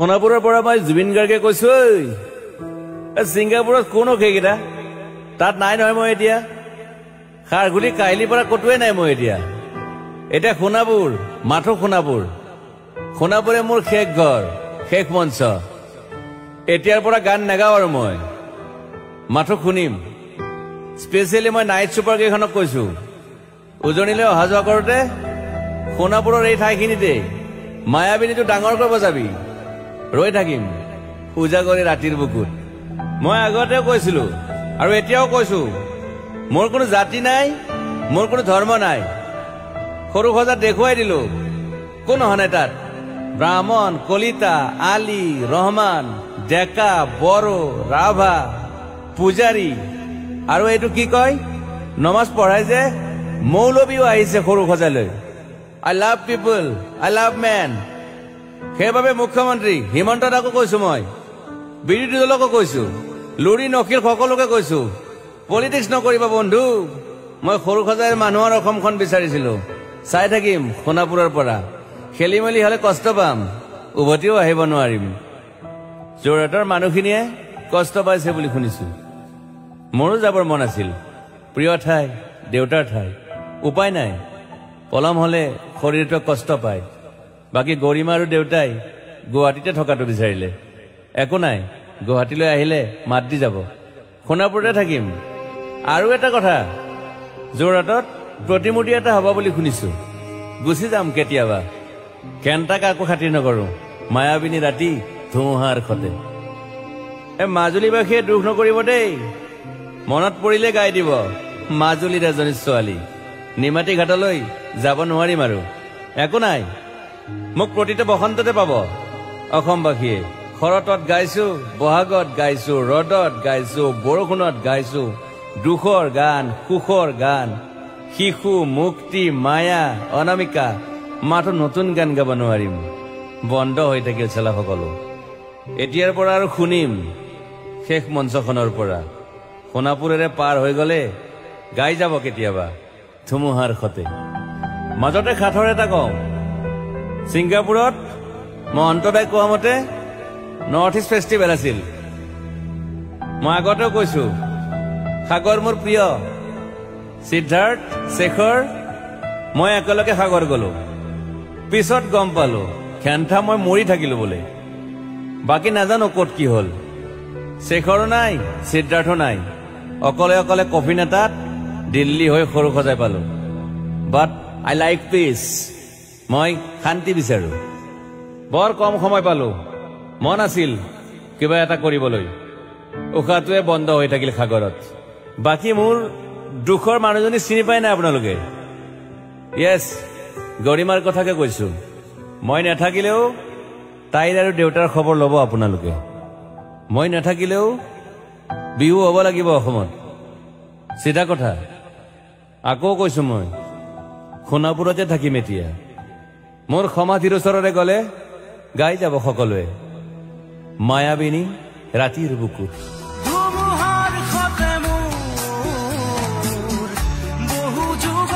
সোণাপুৰৰ পৰা মই জুবিন গাৰ্গে কৈছো ছিংগাপুৰত কোন সেইকেইটা তাত নাই নহয় মই এতিয়া খাৰগুলি কাহিলীৰ পৰা কতোৱে নাই মই এতিয়া সোণাপুৰ মাথো সোণাপুৰে মোৰ শেষ ঘৰ শেষ মঞ্চ এতিয়াৰ পৰা গান নাগাওঁ আৰু মই মাথো শুনিম স্পেচিয়েলি মই নাইট ছুপাৰ কেইখনক কৈছো উজনিলৈ অহা যোৱা কৰোঁতে সোণাপুৰৰ এই ঠাইখিনিতে মায়াবিনীটো ডাঙৰ কৰিব যাবি ৰৈ থাকিম উজাগৰি ৰাতিৰ বুকুত মই আগতেও কৈছিলো আৰু এতিয়াও কৈছো মোৰ কোনো জাতি নাই মোৰ কোনো ধৰ্ম নাই সৰু সজা দেখুৱাই দিলো কোন হনে তাত ব্ৰাহ্মণ কলিতা আলী ৰহমান ডেকা বড়ো ৰাভা পূজাৰী আৰু এইটো কি কয় নমাজ পঢ়াই যে মৌলবীও আহিছে সৰু সজালৈ I love people I love man সেইবাবে মুখ্যমন্ত্ৰী হিমন্ত দাকো কৈছো মই বিৰোধী দলকো কৈছো লুৰি নকিল সকলোকে কৈছো পলিটিক্স নকৰিবা বন্ধু মই সৰু সজাইৰ মানুহৰ অসমখন বিচাৰিছিলো চাই থাকিম সোণাপুৰৰ পৰা খেলি মেলি হলে কষ্ট পাম উভতিও আহিব নোৱাৰিম যোৰহাটৰ মানুহখিনিয়ে কষ্ট পাইছে বুলি শুনিছো মোৰো যাবৰ মন আছিল প্ৰিয় ঠাই দেউতাৰ ঠাই উপায় নাই পলম হলে শৰীৰটো কষ্ট পায় বাকী গৰিমা আৰু দেউতাই গুৱাহাটীতে থকাটো বিচাৰিলে একো নাই গুৱাহাটীলৈ আহিলে মাত দি যাব সোণাপুৰতে থাকিম আৰু এটা কথা যোৰহাটত প্ৰতিমূৰ্তি এটা হ'ব বুলি শুনিছো গুচি যাম কেতিয়াবা কেণ্টাক আকৌ খাতিৰ নকৰো মায়াবিনী ৰাতি ধুমুহাৰ খতে মাজুলীবাসীয়ে দুখ নকৰিব দেই মনত পৰিলে গাই দিব মাজুলীৰ এজনী ছোৱালী নিমাতী ঘাটলৈ যাব নোৱাৰিম আৰু একো নাই মোক প্ৰতিটো বসন্ততে পাব অসমবাসীয়ে শৰতত গাইছো বহাগত গাইছো ৰদত গাইছো বৰষুণত গাইছো দুখৰ গান সুখৰ গান শিশু মুক্তি মায়া অনামিকা মাথো নতুন গান গাব নোৱাৰিম বন্ধ হৈ থাকিল চেলা সকলো এতিয়াৰ পৰা আৰু শুনিম শেষ মঞ্চখনৰ পৰা সোণাপুৰেৰে পাৰ হৈ গলে গাই যাব কেতিয়াবা ধুমুহাৰ খতে মাজতে খাথৰ এটা কওঁ ছিংগাপুৰত মহন্তদাই কোৱা মতে নৰ্থ ইষ্ট ফেষ্টিভেল আছিল মই আগতেও কৈছো সাগৰ মোৰ প্ৰিয় সিদ্ধাৰ্থ শেখৰ মই একেলগে সাগৰ গলো পিছত গম পালো খেন্থা মই মৰি থাকিলো বোলে বাকী নাজানো ক'ত কি হল শেখৰো নাই সিদ্ধাৰ্থ নাই অকলে অকলে কফিন এটাত দিল্লী হৈ সৰু সজাই পালো বাট আই লাইক পিচ মই শান্তি বিচাৰো বৰ কম সময় পালো মন আছিল কিবা এটা কৰিবলৈ উশাহটোৱে বন্ধ হৈ থাকিল সাগৰত বাকী মোৰ দুখৰ মানুহজনী চিনি পাই নাই আপোনালোকে য়েছ গৰিমাৰ কথাকে কৈছো মই নাথাকিলেও তাইৰ আৰু দেউতাৰ খবৰ ল'ব আপোনালোকে মই নাথাকিলেও বিহু হ'ব লাগিব অসমত চিধা কথা আকৌ কৈছো মই সোণাপুৰতে থাকিম এতিয়া মোৰ সমাধিৰ ওচৰৰে গলে গাই যাব সকলোৱে মায়াবিনী ৰাতিৰ বুকুত ধুমুহাৰ খতে মোৰ বহু যুগ